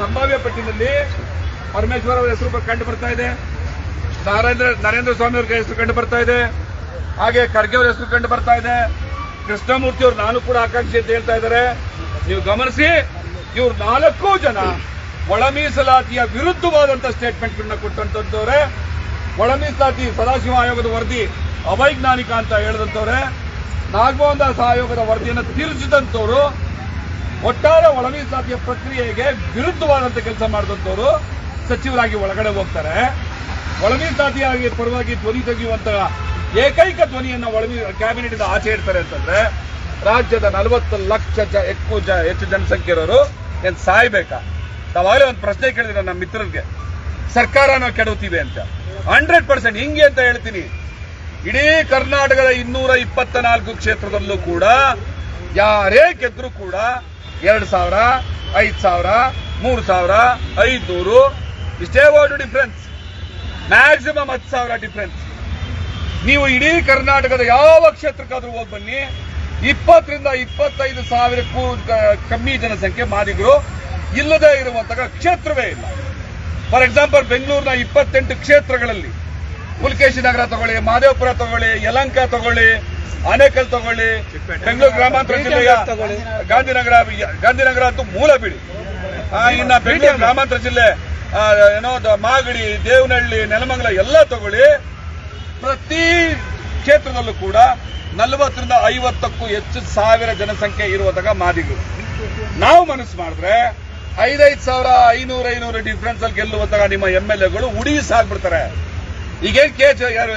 ಸಂಭಾವ್ಯ ಪಟ್ಟಿನಲ್ಲಿ ಪರಮೇಶ್ವರ್ ಅವರ ಹೆಸರು ಕಂಡು ಬರ್ತಾ ಇದೆ, ನರೇಂದ್ರ ಸ್ವಾಮಿ ಅವರ ಹೆಸರು ಕಂಡು ಬರ್ತಾ ಇದೆ, ಹಾಗೆ ಖರ್ಗೆ ಅವರ ಹೆಸರು ಕಂಡು ಬರ್ತಾ ಇದೆ, ಕೃಷ್ಣಮೂರ್ತಿ ಅವರು ನಾನು ಕೂಡ ಆಕಾಂಕ್ಷಿ ಅಂತ ಹೇಳ್ತಾ ಇದ್ದಾರೆ. ನೀವು ಗಮನಿಸಿ, ಇವ್ರು 4 ಜನ ಒಳ ಮೀಸಲಾತಿಯ ವಿರುದ್ಧವಾದಂತಹ ಸ್ಟೇಟ್ಮೆಂಟ್ಗಳನ್ನ ಕೊಟ್ಟಂತವ್ರೆ. ಒಳ ಮೀಸಲಾತಿ ಸದಾಶಿವ ಆಯೋಗದ ವರದಿ ಅವೈಜ್ಞಾನಿಕ ಅಂತ ಹೇಳಿದಂತವ್ರೆ, ನಾಗಮೋಹನ್ ದಾಸ್ ಆಯೋಗದ ವರದಿಯನ್ನು ತಿರುಚಿದಂತವರು, ಒಟ್ಟಾರೆ ಒಳ ಮೀಸಲಾತಿಯ ಪ್ರಕ್ರಿಯೆಗೆ ವಿರುದ್ಧವಾದಂತ ಕೆಲಸ ಮಾಡಿದಂತವರು ಸಚಿವರಾಗಿ ಒಳಗಡೆ ಹೋಗ್ತಾರೆ. ಒಳ ಮೀಸಲಾತಿಯಾಗಿ ಪರವಾಗಿ ಧ್ವನಿ ತೆಗೆಯುವಂತಹ ಏಕೈಕ ಧ್ವನಿಯನ್ನ ಕ್ಯಾಬಿನೆಟ್ ಇಂದ ಆಚೆ ಇಡ್ತಾರೆ ಅಂತಂದ್ರೆ ರಾಜ್ಯದ 40 ಲಕ್ಷ ಹೆಚ್ಚು ಜನಸಂಖ್ಯೆ ಇರೋರು ಏನ್ ಸಾಯ್ಬೇಕಾ? ನಾವಾಗಲೇ ಒಂದು ಪ್ರಶ್ನೆ ಕೇಳಿದ್ರೆ ನಮ್ಮ ಮಿತ್ರರಿಗೆ, ಸರ್ಕಾರ ನಾವು ಕೆಡುತ್ತೀವಿ ಅಂತ. 100% ಹಿಂಗೆ ಅಂತ ಹೇಳ್ತೀನಿ. ಇಡೀ ಕರ್ನಾಟಕದ 224 ಕ್ಷೇತ್ರದಲ್ಲೂ ಕೂಡ ಯಾರೇ ಗೆದ್ರು ಕೂಡ 2,000, 5,000, 3,000, 500 ಇಷ್ಟೇ ಓಟು ಡಿಫರೆನ್ಸ್, ಮ್ಯಾಕ್ಸಿಮಮ್ 10,000 ಡಿಫರೆನ್ಸ್. ನೀವು ಇಡೀ ಕರ್ನಾಟಕದ ಯಾವ ಕ್ಷೇತ್ರಕ್ಕಾದ್ರೂ ಹೋಗಿ ಬನ್ನಿ, 20 ರಿಂದ 25 ಸಾವಿರಕ್ಕೂ ಕಮ್ಮಿ ಜನಸಂಖ್ಯೆ ಮಾದಿಗರು ಇಲ್ಲದೆ ಇರುವಂತಹ ಕ್ಷೇತ್ರವೇ ಇಲ್ಲ. ಫಾರ್ ಎಕ್ಸಾಂಪಲ್ ಬೆಂಗಳೂರಿನ 28 ಕ್ಷೇತ್ರಗಳಲ್ಲಿ ಪುಲಕೇಶಿ ನಗರ ತಗೊಳ್ಳಿ, ಮಹದೇವಪುರ ತಗೊಳ್ಳಿ, ಯಲಹಂಕ ತಗೊಳ್ಳಿ, ಆನೇಕಲ್ ತಗೊಳ್ಳಿ, ಬೆಂಗಳೂರು ಗ್ರಾಮಾಂತರ ಜಿಲ್ಲೆಯ ಗಾಂಧಿನಗರ ಅಂತೂ ಮೂಲ ಬಿಡಿ. ಇನ್ನ ಬೆಂಗಳೂರು ಗ್ರಾಮಾಂತರ ಜಿಲ್ಲೆ ಮಾಗಡಿ, ದೇವನಹಳ್ಳಿ, ನೆಲಮಂಗಲ ಎಲ್ಲ ತಗೊಳ್ಳಿ, ಪ್ರತಿ ಕ್ಷೇತ್ರದಲ್ಲೂ ಕೂಡ 40 ರಿಂದ 50ಕ್ಕೂ ಹೆಚ್ಚು ಸಾವಿರ ಜನಸಂಖ್ಯೆ ಇರುವಂತಹ ಮಾದಿಗರು. ನಾವು ಮನಸ್ಸು ಮಾಡಿದ್ರೆ 5,000, 500 ಡಿಫರೆನ್ಸ್ ಅಲ್ಲಿ ಗೆಲ್ಲುವಂತಹ ನಿಮ್ಮ MLAಗಳು ಉಡಿಸಾಗ್ಬಿಡ್ತಾರೆ. ಈಗೇನ್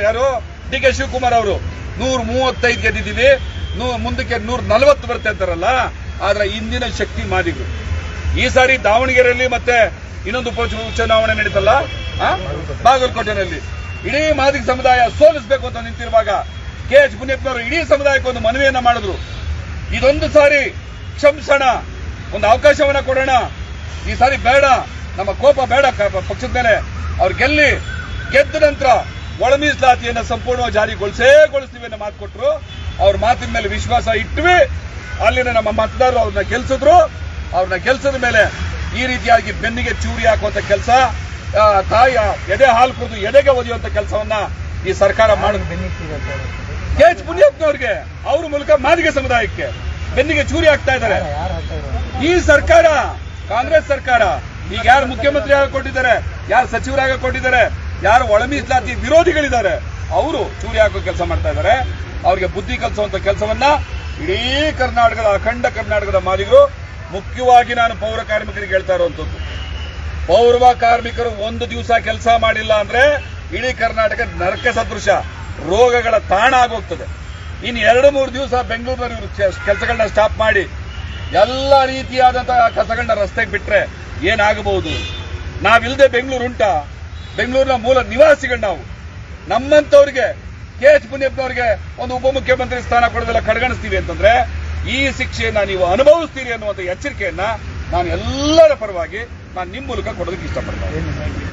ಯಾರು DK ಶಿವಕುಮಾರ್ ಅವರು 135 ಗೆದ್ದಿದ್ದೀವಿ, ಮುಂದಕ್ಕೆ 140 ಬರುತ್ತೆ ಅಂತಾರಲ್ಲ, ಆದ್ರೆ ಇಂದಿನ ಶಕ್ತಿ ಮಾದಿಗರು. ಈ ಸಾರಿ ದಾವಣಗೆರೆಯಲ್ಲಿ ಮತ್ತೆ ಇನ್ನೊಂದು ಉಪಚುನಾವಣೆ ನಡೀತಲ್ಲ ಬಾಗಲಕೋಟೆನಲ್ಲಿ, ಇಡೀ ಮಾದಿಗ ಸಮುದಾಯ ಸೋಲಿಸಬೇಕು ಅಂತ ನಿಂತಿರುವಾಗ KH ಮುನಿಯಪ್ಪನವರು ಇಡೀ ಸಮುದಾಯಕ್ಕೆ ಒಂದು ಮನವಿಯನ್ನ ಮಾಡಿದ್ರು. ಇದೊಂದು ಸಾರಿ ಕ್ಷಮಿಸೋಣ, ಒಂದು ಅವಕಾಶವನ್ನ ಕೊಡೋಣ, ಈ ಸಾರಿ ಬೇಡ, ನಮ್ಮ ಕೋಪ ಬೇಡ ಪಕ್ಷದ ಮೇಲೆ, ಅವ್ರು ಗೆದ್ದ ನಂತರ ಒಳ ಮೀಸಲಾತಿಯನ್ನು ಸಂಪೂರ್ಣವಾಗಿ ಜಾರಿಗೊಳಿಸ್ತೀವಿ ಅನ್ನೋ ಮಾತು ಕೊಟ್ಟರು. ಅವ್ರ ಮಾತಿನ ಮೇಲೆ ವಿಶ್ವಾಸ ಇಟ್ವಿ. ಅಲ್ಲಿನ ನಮ್ಮ ಮತದಾರರು ಅವ್ರನ್ನ ಗೆಲ್ಸಿದ್ರು. ಅವ್ರನ್ನ ಗೆಲ್ಸದ ಮೇಲೆ ಈ ರೀತಿಯಾಗಿ ಬೆನ್ನಿಗೆ ಚೂರಿ ಹಾಕುವಂತ ಕೆಲಸ, ತಾಯಿಯ ಎದೆ ಹಾಲು ಕುಡಿದು ಎದೆಗೆ ಒದೆಯುವಂತ ಕೆಲಸವನ್ನ ಈ ಸರ್ಕಾರ ಮಾಡಿದ್ರು. KH ಮುನಿಯಪ್ಪನವ್ರಿಗೆ ಅವ್ರ ಮೂಲಕ ಮಾದಿಗ ಸಮುದಾಯಕ್ಕೆ ಬೆನ್ನಿಗೆ ಚೂರಿ ಹಾಕ್ತಾ ಇದ್ದಾರೆ ಈ ಸರ್ಕಾರ, ಕಾಂಗ್ರೆಸ್ ಸರ್ಕಾರ. ಈಗ ಯಾರು ಮುಖ್ಯಮಂತ್ರಿ ಆಗಿ ಕೊಟ್ಟಿದ್ದಾರೆ, ಯಾರು ಸಚಿವರಾಗಿ ಕೊಟ್ಟಿದ್ದಾರೆ, ಯಾರು ಒಳ ಮೀಸಲಾತಿ ವಿರೋಧಿಗಳಿದ್ದಾರೆ, ಅವರು ಚೂರಿ ಹಾಕೋ ಕೆಲಸ ಮಾಡ್ತಾ ಇದ್ದಾರೆ. ಅವ್ರಿಗೆ ಬುದ್ಧಿ ಕಲಿಸುವಂತ ಕೆಲಸವನ್ನ ಇಡೀ ಕರ್ನಾಟಕದ, ಅಖಂಡ ಕರ್ನಾಟಕದ ಮಾದಿಗರು, ಮುಖ್ಯವಾಗಿ ನಾನು ಪೌರ ಕಾರ್ಮಿಕರಿಗೆ ಹೇಳ್ತಾ ಇರುವಂತದ್ದು, ಪೌರ ಕಾರ್ಮಿಕರು ಒಂದು ದಿವಸ ಕೆಲಸ ಮಾಡಿಲ್ಲ ಅಂದ್ರೆ ಇಡೀ ಕರ್ನಾಟಕ ನರಕ ಸದೃಶ ರೋಗಗಳ ತಾಣ ಆಗೋಗ್ತದೆ. ಇನ್ನು 2-3 ದಿವಸ ಬೆಂಗಳೂರಿನಲ್ಲಿ ಇವರು ಕೆಲಸಗಳನ್ನ ಸ್ಟಾಪ್ ಮಾಡಿ ಎಲ್ಲ ರೀತಿಯಾದಂತಹ ಕಸಗಳನ್ನ ರಸ್ತೆಗೆ ಬಿಟ್ರೆ ಏನಾಗಬಹುದು? ನಾವಿಲ್ಲದೆ ಬೆಂಗಳೂರು ಉಂಟಾ? ಬೆಂಗಳೂರಿನ ಮೂಲ ನಿವಾಸಿಗಳು ನಾವು. ನಮ್ಮಂತವ್ರಿಗೆ KH ಮುನಿಯಪ್ಪನವ್ರಿಗೆ ಒಂದು ಉಪಮುಖ್ಯಮಂತ್ರಿ ಸ್ಥಾನ ಕೊಡೋದೆಲ್ಲ ಕಡೆಗಣಿಸ್ತೀವಿ ಅಂತಂದ್ರೆ ಈ ಶಿಕ್ಷೆಯನ್ನ ನೀವು ಅನುಭವಿಸ್ತೀರಿ ಅನ್ನುವಂಥ ಎಚ್ಚರಿಕೆಯನ್ನ ನಾನು ಎಲ್ಲರ ಪರವಾಗಿ ನಾನು ನಿಮ್ಮ ಮೂಲಕ ಕೊಡೋದಕ್ಕೆ ಇಷ್ಟಪಡ್ತೇನೆ.